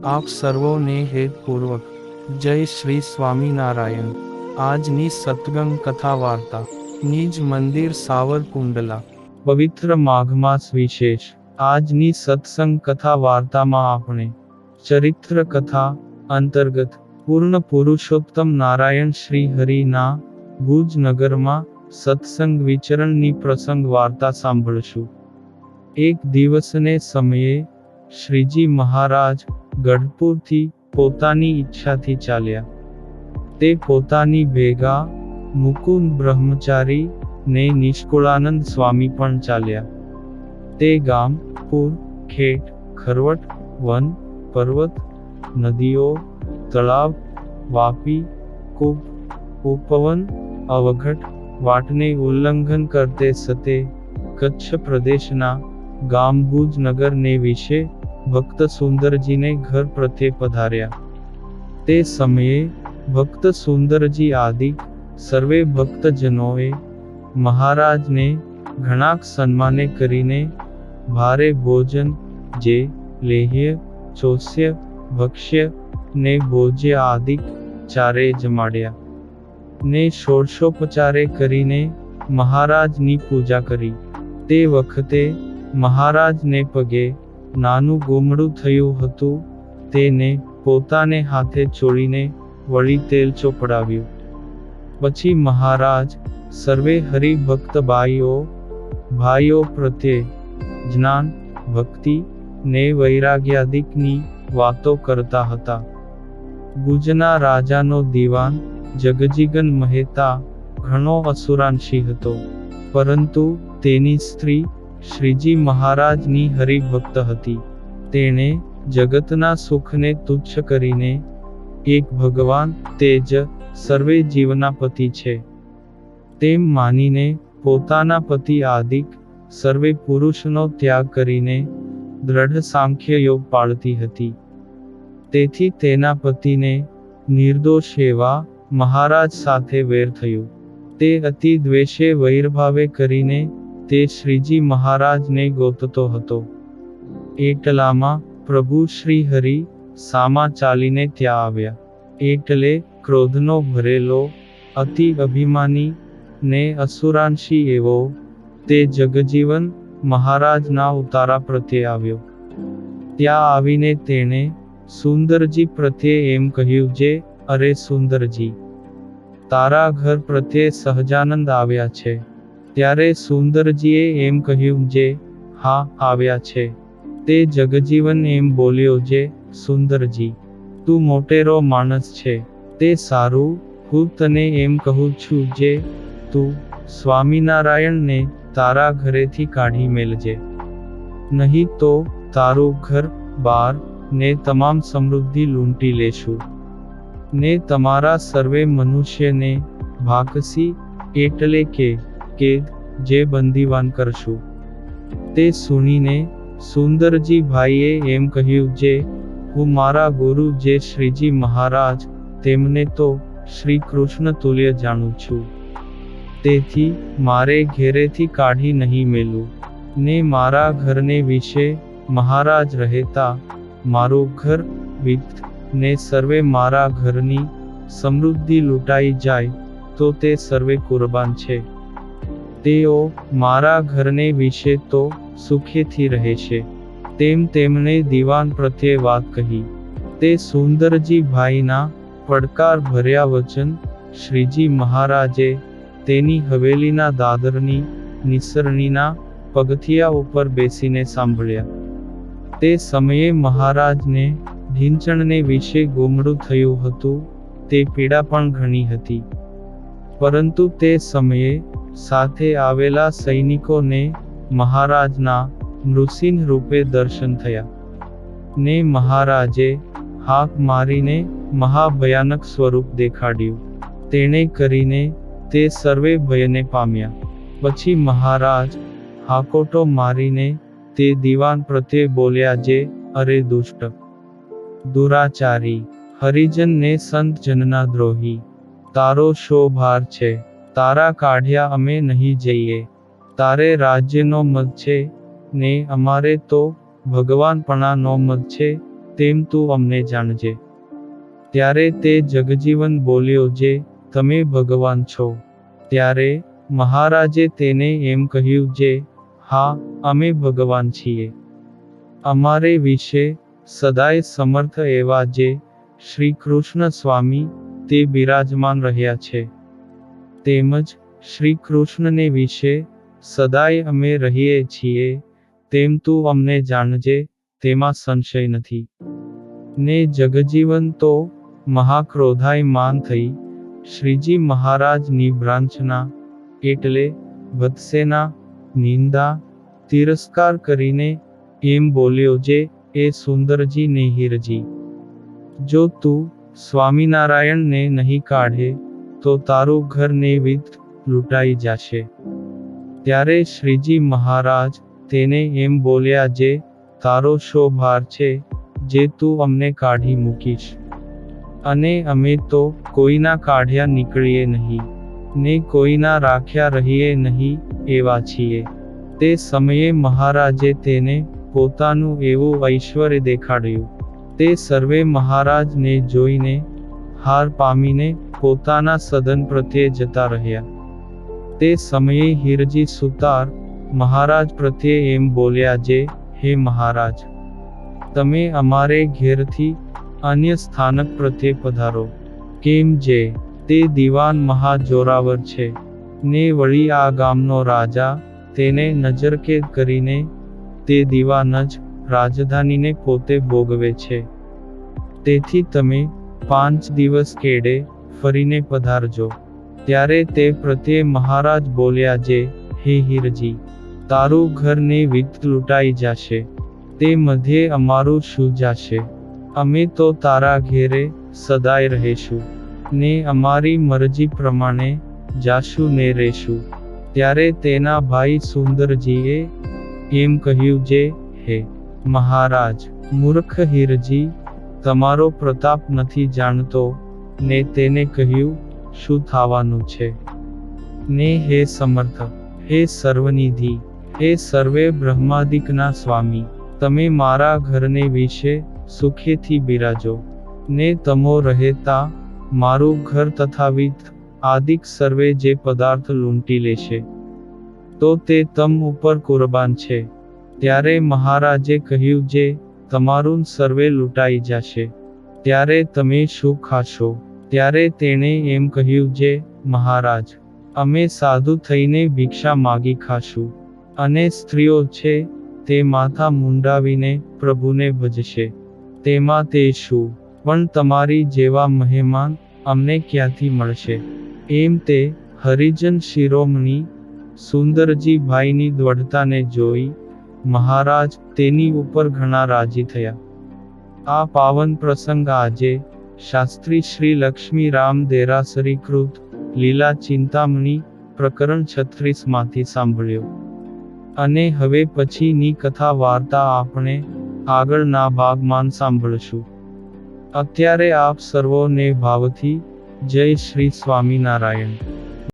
આપ સર્વોને હેતપૂર્વક જય શ્રી સ્વામિનારાયણ। આજની સત્સંગ કથા વાર્તા નિજ મંદિર સાવરકુંડલા, પવિત્ર માઘ માસ વિશેષ। આજની સત્સંગ કથા વાર્તામાં આપણે ચરિત્ર કથા અંતર્ગત પૂર્ણ પુરુષોત્તમ નારાયણ શ્રી હરિના ભુજ નગરમાં સત્સંગ વિચરણની પ્રસંગ વાર્તા સાંભળશું। એક દિવસને સમયે શ્રીજી મહારાજ ગઢપુરથી પોતાની ઈચ્છાથી ચાલ્યા। તે પોતાની ભેગા મુકુંદ બ્રહ્મચારી ને નિષ્કુળાનંદ સ્વામી પણ ચાલ્યા। તે ગામ, પૂર, ખેત, ખરવટ, વન, પર્વત, નદીઓ, તળાવ, વાપી, કૂપ, ઉપવન, અવઘટ, વાટને ઉલ્લંઘન કરતે સતે કચ્છ પ્રદેશના ગામ ભુજ નગરને વિશે ભક્ત સુંદરજીને ઘર પ્રત્યે પધાર્યા। તે સમયે ભક્ત સુંદરજી આદિક સર્વે ભક્તજનોએ મહારાજને ઘણાક સન્માને કરીને ભારે ભોજન, જે લેહ્ય, ચોસ્ય, ભક્ષ્ય ને ભોજ્ય આદિક ચારે જમાડ્યા ને ષોડશોપચારે કરીને મહારાજની પૂજા કરી। તે વખતે મહારાજને પગે નાનું ગોમડું થયું હતું, તેને પોતાને હાથે ચોળીને વળી તેલ ચોપડાવ્યું। પછી મહારાજ સર્વે હરિભક્ત ભાઈઓ પ્રત્યે જ્ઞાન, ભક્તિ ને વૈરાગ્યાદિકની વાતો કરતા હતા। ભુજના રાજાનો દીવાન જગજીગન મહેતા ઘણો અસુરાંશી હતો, પરંતુ તેની સ્ત્રી શ્રીજી મહારાજની હરિભક્ત હતી। તેણે જગતના સુખને તુચ્છ કરીને એક ભગવાન તે જ સર્વે જીવના પતિ છે તેમ માનીને પોતાના પતિ આદિક સર્વે પુરુષનો ત્યાગ કરીને દ્રઢ સાંખ્ય યોગ પાળતી હતી। તેથી તેના પતિને નિર્દોષ એવા મહારાજ સાથે વેર થયું। તે અતિ દ્વેષે વૈરભાવે કરીને તે શ્રીજી મહારાજને ગોતતો હતો। એટલામાં પ્રભુ શ્રી હરિ સામા ચાલીને ત્યાં આવ્યા। એટલે ક્રોધનો ભરેલો, અતિ અભિમાની ને અસુરાંશી એવો તે જગજીવન મહારાજના ઉતારા પ્રત્યે આવ્યો। ત્યાં આવીને તેણે સુંદરજી પ્રત્યે એમ કહ્યું, જે અરે સુંદરજી, તારા ઘર પ્રત્યે સહજાનંદ આવ્યા છે। ત્યારે સુંદરજીએ એમ કહ્યું, જે હા આવ્યા છે। તે જગજીવન એમ બોલ્યો, જે સુંદરજી, તું મોટેરો માણસ છે, તે સારું, હું તને એમ કહું છું, જે તું સ્વામિનારાયણને તારા ઘરેથી કાઢી મેલજે, નહીં તો તારું ઘર બાર ને તમામ સમૃદ્ધિ લૂંટી લેશું ને તમારા સર્વે મનુષ્યને ભાકસી એટલે કે કેદ જે બંદીવાન કરશું। તે સુણીને સુંદરજી ભાઈએ એમ કહ્યું, જે હું મારા ગુરુ જે શ્રીજી મહારાજ તેમને તો શ્રી કૃષ્ણ તુલ્ય જાણું છું, તેથી મારે ઘેરેથી કાઢી નહીં મેલું ને મારા ઘરને વિશે મહારાજ રહેતા મારું ઘર વિત્ત ને સર્વે મારા ઘરની સમૃદ્ધિ લૂંટાઈ જાય તો તે સર્વે કુરબાન છે। તેઓ મારા ઘરને વિશે તો સુખેથી રહેશે, તેમ તેમણે દીવાન પ્રત્યે વાત કહી। તે સુંદરજી ભાઈના પડકાર ભર્યા વચન શ્રીજી મહારાજે તેની હવેલીના દાદરની નિસરણીના પગથિયા ઉપર બેસીને સાંભળ્યા। તે સમયે મહારાજને ઢીંચણને વિશે ગોમડું થયું હતું, તે પીડા પણ ઘણી હતી, પરંતુ તે સમયે સાથે આવેલા સૈનિકોને મહારાજના નૃસિંહ રૂપે દર્શન થયા ને મહારાજે હાક મારીને મહાભયાનક સ્વરૂપ દેખાડ્યું। તેણે કરીને તે સર્વે ભયને પામ્યા। પછી મહારાજ હાકોટો મારીને તે દીવાન પ્રત્યે બોલ્યા, જે અરે દુષ્ટ, દુરાચારી, હરિજન ને સંત જનના દ્રોહી, તારો શો ભાર છે? તારા કાઢ્યા અમે નહીં જઈએ। તારે રાજ્યનો મદ છે ને અમારે તો ભગવાનપણાનો મદ છે। તેમ તું અમને જાણજે. ત્યારે તે જગજીવન બોલ્યો, જે તમે ભગવાન છો. ત્યારે મહારાજે તેને એમ કહ્યું, જે હા, અમે ભગવાન છીએ. અમારે વિશે સદાય સમર્થ એવા જે શ્રી કૃષ્ણ સ્વામી તે બિરાજમાન રહ્યા છે. તેમજ શ્રી કૃષ્ણને વિશે સદાય અમે રહીએ છીએ, તેમ તું અમને જાણજે, તેમાં સંશય નથી. ને જગજીવન તો મહાક્રોધાયમાન થઈ શ્રીજી મહારાજની ભ્રાંછના એટલે વત્સેના નિંદા તિરસ્કાર કરીને એમ બોલ્યો, જે એ સુંદરજી ને હીરજી, જો તું સ્વામિનારાયણને નહીં કાઢે તો તારું ઘર ને વિત લૂંટાઈ જશે. ત્યારે શ્રીજી મહારાજ તેને એમ બોલ્યા, જે તારો શો ભાર છે, જે તું અમને કાઢી મૂકીશ. અને અમે તો કોઈના કાઢ્યા નીકળીએ નહીં, ને કોઈના રાખ્યા રહીએ નહીં એવા છીએ. તે સમયે મહારાજે તેને પોતાનું એવું ઐશ્વર્ય દેખાડ્યું. તે સર્વે મહારાજને જોઈને હાર પામીને પોતાના સદન પ્રત્યે જતા રહ્યા. તે સમયે હીરજી સુતાર મહારાજ પ્રત્યે એમ બોલ્યા, જે હે મહારાજ, તમે અમારે ઘેરથી અન્ય સ્થાનક પ્રત્યે પધારો. કેમ જે તે દીવાન મહા જોરાવર છે, ને વળી આ ગામનો રાજા તેને નજરકેદ કરીને તે દીવાન જ રાજધાનીને પોતે ભોગવે છે. તેથી તમે 5 દિવસ કેડે ફરીને પધારજો. ત્યારે તે પ્રત્યે મહારાજ બોલ્યા, જે હે હીરજી, તારું ઘર ને વિત લૂંટાઈ જશે, તે મધ્યે અમારું શું જશે? અમે તો તારા ઘેરે સદાય રહેશું, ને અમારી મરજી પ્રમાણે જાશું ને રહેશું. ત્યારે તેના ભાઈ સુંદરજીએ એમ કહ્યું, જે હે મહારાજ, મૂર્ખ હીરજી તમારો પ્રતાપ નથી જાણતો. ને તેને કહ્યું, શું થવાનું છે? ને હે સમર્થ, હે સર્વનિધિ, હે સર્વે બ્રહ્માદિકના સ્વામી, તમે મારા ઘરને વિશે સુખેથી બિરાજો. ને તમો રહેતા મારું ઘર તથા વિત આદિક સર્વે જે પદાર્થ લૂંટી લેશે, તો તે તમ ઉપર કુરબાન છે. ત્યારે મહારાજે કહ્યું, જે તમારું સર્વે લૂંટાઈ જશે, ત્યારે તમે શું ખાશો? ત્યારે તેણે એમ કહ્યું, જે મહારાજ, અમે સાધુ થઈને ભિક્ષા માગી ખાશું. અને સ્ત્રીઓ છે તે માથા મુંડાવીને પ્રભુને ભજશે, તેમાં તે શું? પણ તમારી જેવા મહેમાન અમને ક્યાંથી મળશે? એમ તે હરિજન શિરોમણી સુંદરજી ભાઈની દ્વઢતાને જોઈ મહારાજ તેની ઉપર ઘણા રાજી થયા. આ પાવન પ્રસંગ આજે શાસ્ત્રી શ્રી લક્ષ્મીરામ દેરાસરીકૃત લીલા ચિંતામણી પ્રકરણ 36 માંથી સાંભળ્યો. અને હવે પછીની કથા વાર્તા આપણે આગળના ભાગમાં સાંભળશું. અત્યારે આપ સર્વોને ભાવથી જય શ્રી સ્વામિનારાયણ.